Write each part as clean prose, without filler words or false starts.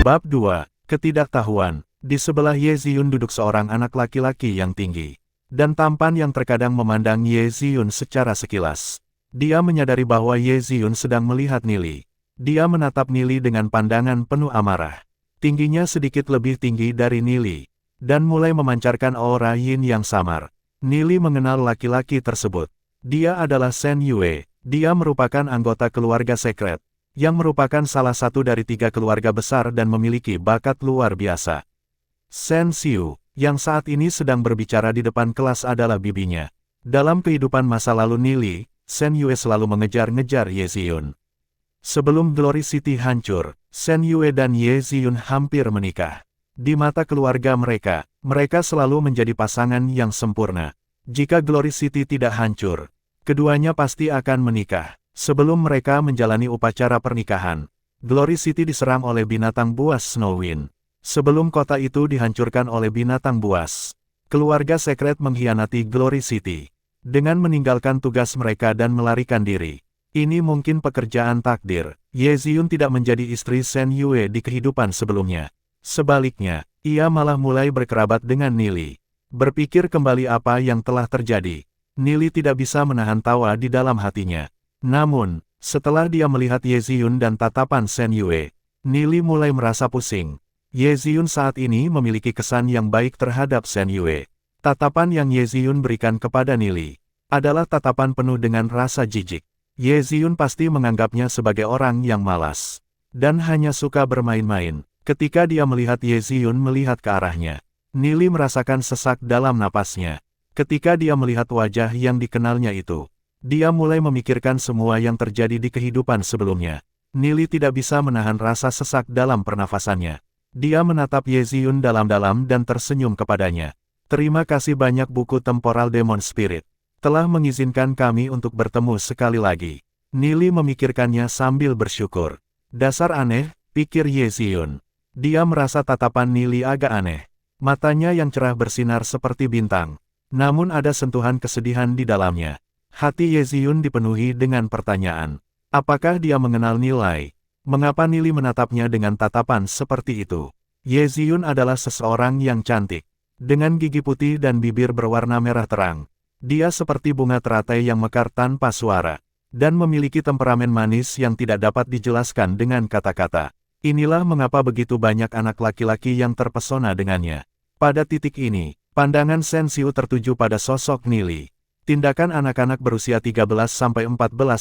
Bab 2. Ketidaktahuan. Di sebelah Ye Ziyun duduk seorang anak laki-laki yang tinggi dan tampan yang terkadang memandang Ye Ziyun secara sekilas. Dia menyadari bahwa Ye Ziyun sedang melihat Nili. Dia menatap Nili dengan pandangan penuh amarah. Tingginya sedikit lebih tinggi dari Nili, dan mulai memancarkan aura yin yang samar. Nili mengenal laki-laki tersebut. Dia adalah Shen Yue. Dia merupakan anggota keluarga sekret, yang merupakan salah satu dari 3 keluarga besar dan memiliki bakat luar biasa. Shen Xiu, yang saat ini sedang berbicara di depan kelas adalah bibinya. Dalam kehidupan masa lalu Nili, Shen Yue selalu mengejar-ngejar Ye Ziyun. Sebelum Glory City hancur, Shen Yue dan Ye Ziyun hampir menikah. Di mata keluarga mereka, mereka selalu menjadi pasangan yang sempurna. Jika Glory City tidak hancur, keduanya pasti akan menikah. Sebelum mereka menjalani upacara pernikahan, Glory City diserang oleh binatang buas Snowwind. Sebelum kota itu dihancurkan oleh binatang buas, keluarga sekret mengkhianati Glory City dengan meninggalkan tugas mereka dan melarikan diri. Ini mungkin pekerjaan takdir. Ye Ziyun tidak menjadi istri Shen Yue di kehidupan sebelumnya. Sebaliknya, ia malah mulai berkerabat dengan Nili. Berpikir kembali apa yang telah terjadi, Nili tidak bisa menahan tawa di dalam hatinya. Namun, setelah dia melihat Ye Ziyun dan tatapan Shen Yue, Nili mulai merasa pusing. Ye Ziyun saat ini memiliki kesan yang baik terhadap Shen Yue. Tatapan yang Ye Ziyun berikan kepada Nili adalah tatapan penuh dengan rasa jijik. Ye Ziyun pasti menganggapnya sebagai orang yang malas dan hanya suka bermain-main. Ketika dia melihat Ye Ziyun melihat ke arahnya, Nili merasakan sesak dalam napasnya. Ketika dia melihat wajah yang dikenalnya itu, dia mulai memikirkan semua yang terjadi di kehidupan sebelumnya. Nili tidak bisa menahan rasa sesak dalam pernafasannya. Dia menatap Ye Ziyun dalam-dalam dan tersenyum kepadanya. Terima kasih banyak buku Temporal Demon Spirit. Telah mengizinkan kami untuk bertemu sekali lagi. Nili memikirkannya sambil bersyukur. Dasar aneh, pikir Ye Ziyun. Dia merasa tatapan Nili agak aneh. Matanya yang cerah bersinar seperti bintang. Namun ada sentuhan kesedihan di dalamnya. Hati Ye Ziyun dipenuhi dengan pertanyaan. Apakah dia mengenal Nilai? Mengapa Nili menatapnya dengan tatapan seperti itu? Ye Ziyun adalah seseorang yang cantik, dengan gigi putih dan bibir berwarna merah terang. Dia seperti bunga teratai yang mekar tanpa suara, dan memiliki temperamen manis yang tidak dapat dijelaskan dengan kata-kata. Inilah mengapa begitu banyak anak laki-laki yang terpesona dengannya. Pada titik ini, pandangan Shen Xiu tertuju pada sosok Nili. Tindakan anak-anak berusia 13-14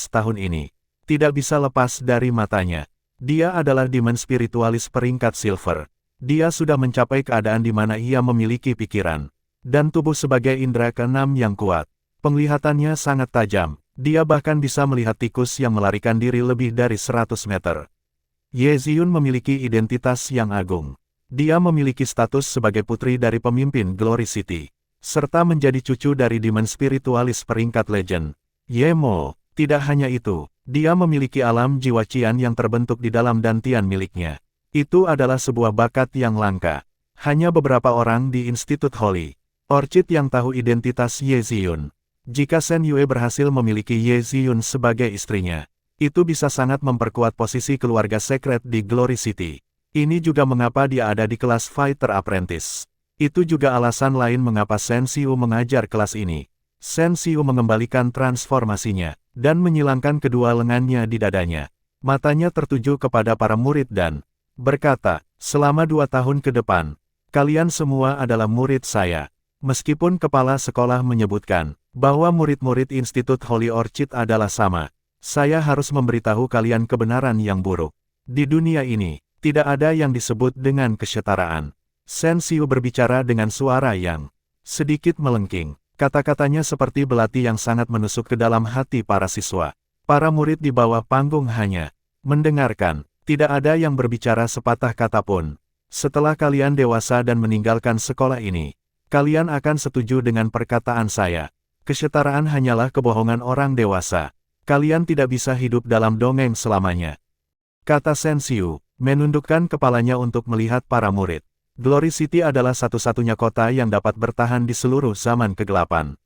tahun ini tidak bisa lepas dari matanya. Dia adalah Demon Spiritualis peringkat Silver. Dia sudah mencapai keadaan di mana ia memiliki pikiran dan tubuh sebagai indera keenam yang kuat. Penglihatannya sangat tajam. Dia bahkan bisa melihat tikus yang melarikan diri lebih dari 100 meter. Ye Ziyun memiliki identitas yang agung. Dia memiliki status sebagai putri dari pemimpin Glory City, serta menjadi cucu dari Demon Spiritualis peringkat legend, Ye Mo. Tidak hanya itu, dia memiliki alam jiwa Qian yang terbentuk di dalam dantian miliknya. Itu adalah sebuah bakat yang langka. Hanya beberapa orang di Institut Holy Orchid yang tahu identitas Ye Ziyun. Jika Shen Yue berhasil memiliki Ye Ziyun sebagai istrinya, itu bisa sangat memperkuat posisi keluarga sekret di Glory City. Ini juga mengapa dia ada di kelas Fighter Apprentice. Itu juga alasan lain mengapa Shen Xiu mengajar kelas ini. Shen Xiu mengembalikan transformasinya dan menyilangkan kedua lengannya di dadanya. Matanya tertuju kepada para murid dan berkata, selama 2 tahun ke depan, kalian semua adalah murid saya. Meskipun kepala sekolah menyebutkan bahwa murid-murid Institut Holy Orchid adalah sama, saya harus memberitahu kalian kebenaran yang buruk. Di dunia ini, tidak ada yang disebut dengan kesetaraan. Shen Xiu berbicara dengan suara yang sedikit melengking. Kata-katanya seperti belati yang sangat menusuk ke dalam hati para siswa. Para murid di bawah panggung hanya mendengarkan. Tidak ada yang berbicara sepatah kata pun. Setelah kalian dewasa dan meninggalkan sekolah ini, kalian akan setuju dengan perkataan saya. Kesetaraan hanyalah kebohongan orang dewasa. Kalian tidak bisa hidup dalam dongeng selamanya. Kata Shen Xiu, menundukkan kepalanya untuk melihat para murid. Glory City adalah satu-satunya kota yang dapat bertahan di seluruh zaman kegelapan.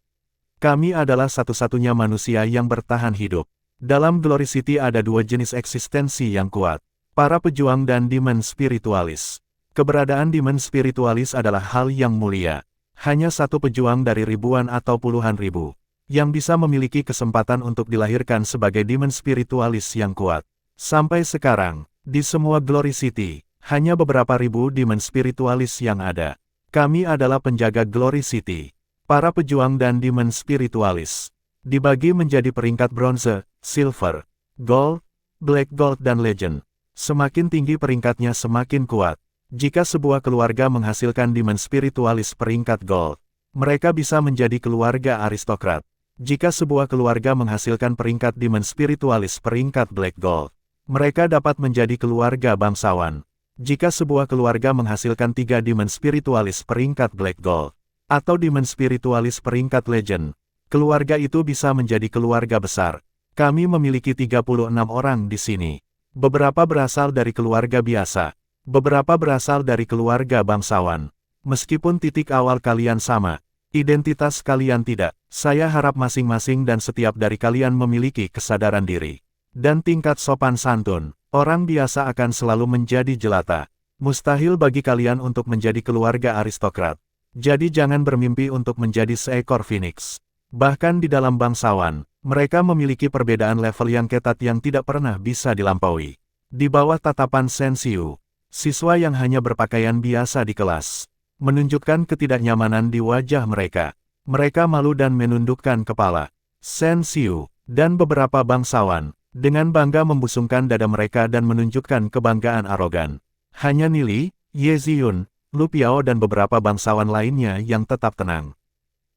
Kami adalah satu-satunya manusia yang bertahan hidup. Dalam Glory City ada 2 jenis eksistensi yang kuat. Para pejuang dan Demon Spiritualis. Keberadaan Demon Spiritualis adalah hal yang mulia. Hanya satu pejuang dari ribuan atau puluhan ribu yang bisa memiliki kesempatan untuk dilahirkan sebagai Demon Spiritualis yang kuat. Sampai sekarang, di semua Glory City, hanya beberapa ribu Demon Spiritualis yang ada. Kami adalah penjaga Glory City. Para pejuang dan Demon Spiritualis dibagi menjadi peringkat bronze, silver, gold, black gold dan legend. Semakin tinggi peringkatnya semakin kuat. Jika sebuah keluarga menghasilkan Demon Spiritualis peringkat gold, mereka bisa menjadi keluarga aristokrat. Jika sebuah keluarga menghasilkan peringkat Demon Spiritualis peringkat black gold, mereka dapat menjadi keluarga bangsawan. Jika sebuah keluarga menghasilkan 3 Demon Spiritualis peringkat black gold, atau Demon Spiritualis peringkat legend, keluarga itu bisa menjadi keluarga besar. Kami memiliki 36 orang di sini. Beberapa berasal dari keluarga biasa, beberapa berasal dari keluarga bangsawan. Meskipun titik awal kalian sama, identitas kalian tidak, saya harap masing-masing dan setiap dari kalian memiliki kesadaran diri dan tingkat sopan santun. Orang biasa akan selalu menjadi jelata. Mustahil bagi kalian untuk menjadi keluarga aristokrat. Jadi jangan bermimpi untuk menjadi seekor phoenix. Bahkan di dalam bangsawan, mereka memiliki perbedaan level yang ketat yang tidak pernah bisa dilampaui. Di bawah tatapan Sensiu, siswa yang hanya berpakaian biasa di kelas, menunjukkan ketidaknyamanan di wajah mereka. Mereka malu dan menundukkan kepala. Sensiu, dan beberapa bangsawan, dengan bangga membusungkan dada mereka dan menunjukkan kebanggaan arogan. Hanya Nili, Ye Ziyun, Lu Piao dan beberapa bangsawan lainnya yang tetap tenang.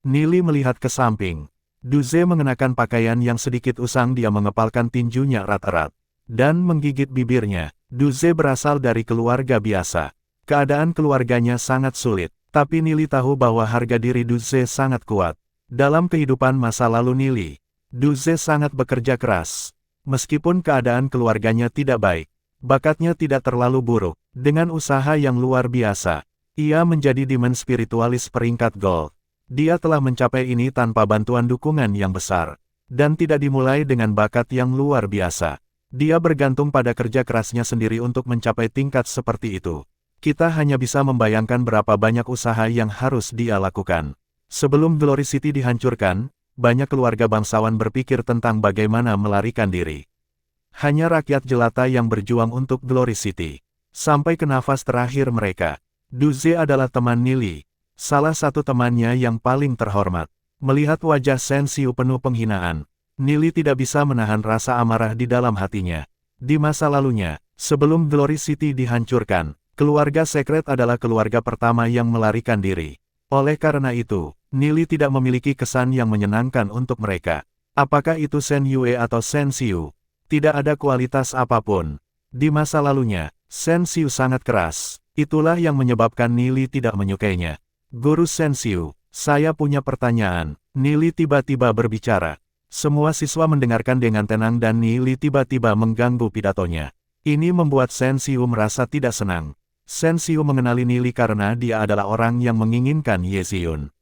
Nili melihat ke samping. Duze mengenakan pakaian yang sedikit usang, dia mengepalkan tinjunya erat-erat dan menggigit bibirnya. Duze berasal dari keluarga biasa. Keadaan keluarganya sangat sulit, tapi Nili tahu bahwa harga diri Duze sangat kuat. Dalam kehidupan masa lalu Nili, Duze sangat bekerja keras. Meskipun keadaan keluarganya tidak baik, bakatnya tidak terlalu buruk. Dengan usaha yang luar biasa, ia menjadi Demon Spiritualis peringkat gold. Dia telah mencapai ini tanpa bantuan dukungan yang besar, dan tidak dimulai dengan bakat yang luar biasa. Dia bergantung pada kerja kerasnya sendiri untuk mencapai tingkat seperti itu. Kita hanya bisa membayangkan berapa banyak usaha yang harus dia lakukan. Sebelum Glory City dihancurkan, banyak keluarga bangsawan berpikir tentang bagaimana melarikan diri. Hanya rakyat jelata yang berjuang untuk Glory City. Sampai ke nafas terakhir mereka. Duze adalah teman Nili, salah satu temannya yang paling terhormat. Melihat wajah Sensiu penuh penghinaan, Nili tidak bisa menahan rasa amarah di dalam hatinya. Di masa lalunya, sebelum Glory City dihancurkan, keluarga sekret adalah keluarga pertama yang melarikan diri. Oleh karena itu, Nili tidak memiliki kesan yang menyenangkan untuk mereka. Apakah itu Sen Yue atau Sensiu? Tidak ada kualitas apapun. Di masa lalunya, Sensiu sangat keras. Itulah yang menyebabkan Nili tidak menyukainya. Guru Sensiu, saya punya pertanyaan. Nili tiba-tiba berbicara. Semua siswa mendengarkan dengan tenang dan Nili tiba-tiba mengganggu pidatonya. Ini membuat Sensiu merasa tidak senang. Sensiu mengenali Nili karena dia adalah orang yang menginginkan Ye Ziyun.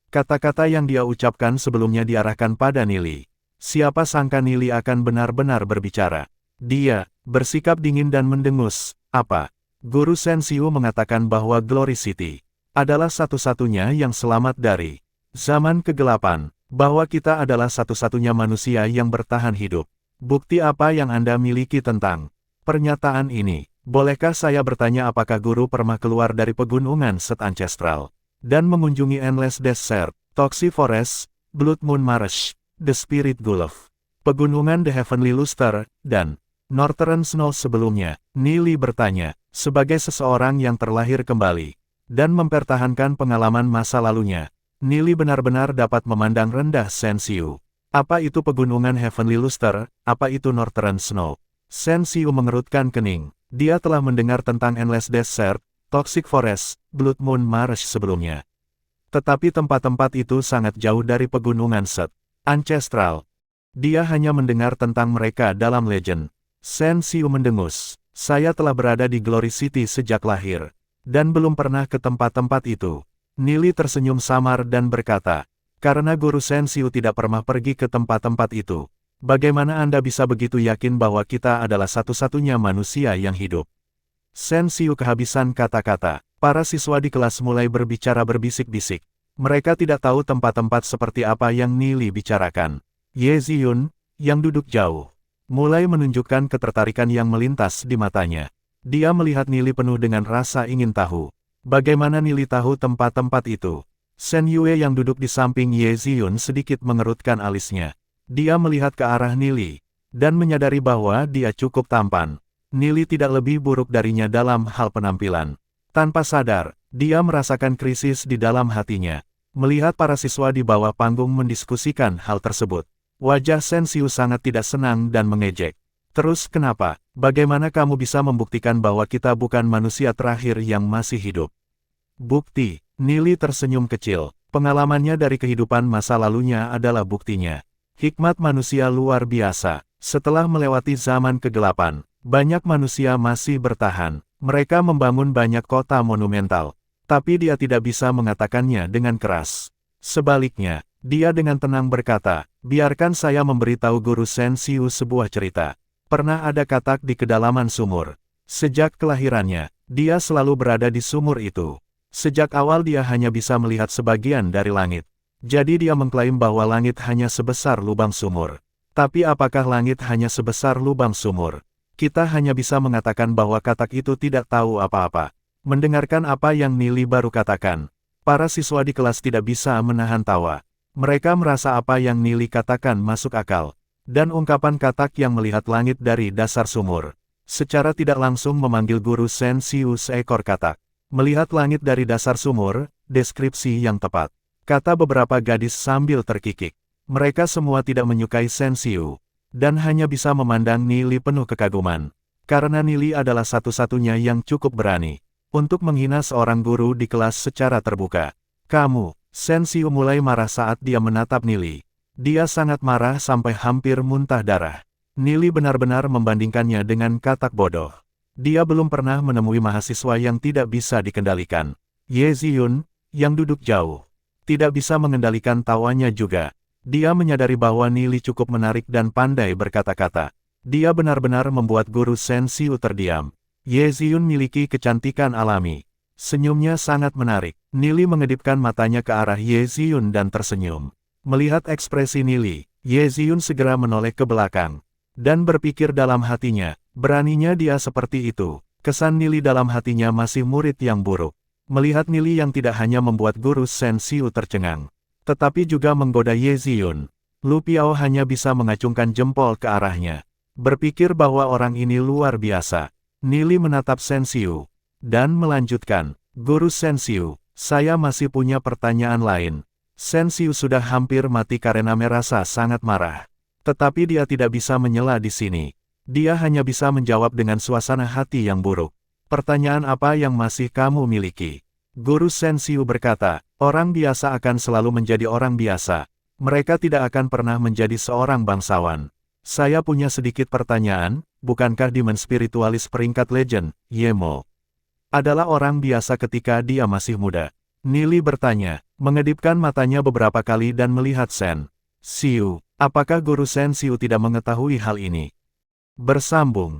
Kata-kata yang dia ucapkan sebelumnya diarahkan pada Nili. Siapa sangka Nili akan benar-benar berbicara. Dia bersikap dingin dan mendengus. Apa? Guru Sensiu mengatakan bahwa Glory City adalah satu-satunya yang selamat dari zaman kegelapan, bahwa kita adalah satu-satunya manusia yang bertahan hidup. Bukti apa yang Anda miliki tentang pernyataan ini? Bolehkah saya bertanya apakah guru pernah keluar dari pegunungan Set Ancestral dan mengunjungi Endless Desert, Toxic Forest, Blood Moon Marsh, The Spirit Gulf, pegunungan The Heavenly Luster, dan Northern Snow sebelumnya? Nili bertanya, sebagai seseorang yang terlahir kembali dan mempertahankan pengalaman masa lalunya. Nili benar-benar dapat memandang rendah Sensiu. Apa itu pegunungan Heavenly Luster? Apa itu Northern Snow? Sensiu mengerutkan kening. Dia telah mendengar tentang Endless Desert, Toxic Forest, Blood Moon Marsh sebelumnya. Tetapi tempat-tempat itu sangat jauh dari pegunungan Set Ancestral. Dia hanya mendengar tentang mereka dalam legend. Sensiu mendengus. Saya telah berada di Glory City sejak lahir, dan belum pernah ke tempat-tempat itu. Nili tersenyum samar dan berkata, karena Guru Sensiu tidak pernah pergi ke tempat-tempat itu, Bagaimana Anda bisa begitu yakin bahwa kita adalah satu-satunya manusia yang hidup? Shen Xiu kehabisan kata-kata. Para siswa di kelas mulai berbicara berbisik-bisik. Mereka tidak tahu tempat-tempat seperti apa yang Nili bicarakan. Ye Ziyun, yang duduk jauh, mulai menunjukkan ketertarikan yang melintas di matanya. Dia melihat Nili penuh dengan rasa ingin tahu. Bagaimana Nili tahu tempat-tempat itu? Shen Yue yang duduk di samping Ye Ziyun sedikit mengerutkan alisnya. Dia melihat ke arah Nili, dan menyadari bahwa dia cukup tampan. Nili tidak lebih buruk darinya dalam hal penampilan. Tanpa sadar, dia merasakan krisis di dalam hatinya. Melihat para siswa di bawah panggung mendiskusikan hal tersebut. Wajah Shen Xiu sangat tidak senang dan mengejek. Terus kenapa? Bagaimana kamu bisa membuktikan bahwa kita bukan manusia terakhir yang masih hidup? Bukti, Nili tersenyum kecil. Pengalamannya dari kehidupan masa lalunya adalah buktinya. Hikmat manusia luar biasa. Setelah melewati zaman kegelapan, banyak manusia masih bertahan. Mereka membangun banyak kota monumental. Tapi dia tidak bisa mengatakannya dengan keras. Sebaliknya, dia dengan tenang berkata, biarkan saya memberitahu Guru Shen Xiu sebuah cerita. Pernah ada katak di kedalaman sumur. Sejak kelahirannya, dia selalu berada di sumur itu. Sejak awal dia hanya bisa melihat sebagian dari langit. Jadi dia mengklaim bahwa langit hanya sebesar lubang sumur. Tapi apakah langit hanya sebesar lubang sumur? Kita hanya bisa mengatakan bahwa katak itu tidak tahu apa-apa. Mendengarkan apa yang Nili baru katakan, para siswa di kelas tidak bisa menahan tawa. Mereka merasa apa yang Nili katakan masuk akal. Dan ungkapan katak yang melihat langit dari dasar sumur, secara tidak langsung memanggil Guru Shen Xiu seekor katak. Melihat langit dari dasar sumur, deskripsi yang tepat, kata beberapa gadis sambil terkikik. Mereka semua tidak menyukai Shen Xiu, dan hanya bisa memandang Nili penuh kekaguman. Karena Nili adalah satu-satunya yang cukup berani untuk menghina seorang guru di kelas secara terbuka. Kamu, Shen Xiu mulai marah saat dia menatap Nili. Dia sangat marah sampai hampir muntah darah. Nili benar-benar membandingkannya dengan katak bodoh. Dia belum pernah menemui mahasiswa yang tidak bisa dikendalikan. Ye Ziyun, yang duduk jauh, tidak bisa mengendalikan tawanya juga. Dia menyadari bahwa Nili cukup menarik dan pandai berkata-kata. Dia benar-benar membuat Guru Shen Xiu terdiam. Ye Ziyun miliki kecantikan alami. Senyumnya sangat menarik. Nili mengedipkan matanya ke arah Ye Ziyun dan tersenyum. Melihat ekspresi Nili, Ye Ziyun segera menoleh ke belakang. Dan berpikir dalam hatinya, beraninya dia seperti itu. Kesan Nili dalam hatinya masih murid yang buruk. Melihat Nili yang tidak hanya membuat Guru Shen Xiu tercengang, tetapi juga menggoda Ye Ziyun, Lu Piao hanya bisa mengacungkan jempol ke arahnya. Berpikir bahwa orang ini luar biasa. Nili menatap Shen Xiu, dan melanjutkan, Guru Shen Xiu, saya masih punya pertanyaan lain. Shen Xiu sudah hampir mati karena merasa sangat marah. Tetapi dia tidak bisa menyela di sini. Dia hanya bisa menjawab dengan suasana hati yang buruk. Pertanyaan apa yang masih kamu miliki? Guru Shen Xiu berkata, orang biasa akan selalu menjadi orang biasa. Mereka tidak akan pernah menjadi seorang bangsawan. Saya punya sedikit pertanyaan, bukankah Demon Spiritualis peringkat legend, Ye Mo, adalah orang biasa ketika dia masih muda? Nili bertanya, mengedipkan matanya beberapa kali dan melihat Shen Xiu. Apakah Guru Shen Xiu tidak mengetahui hal ini? Bersambung.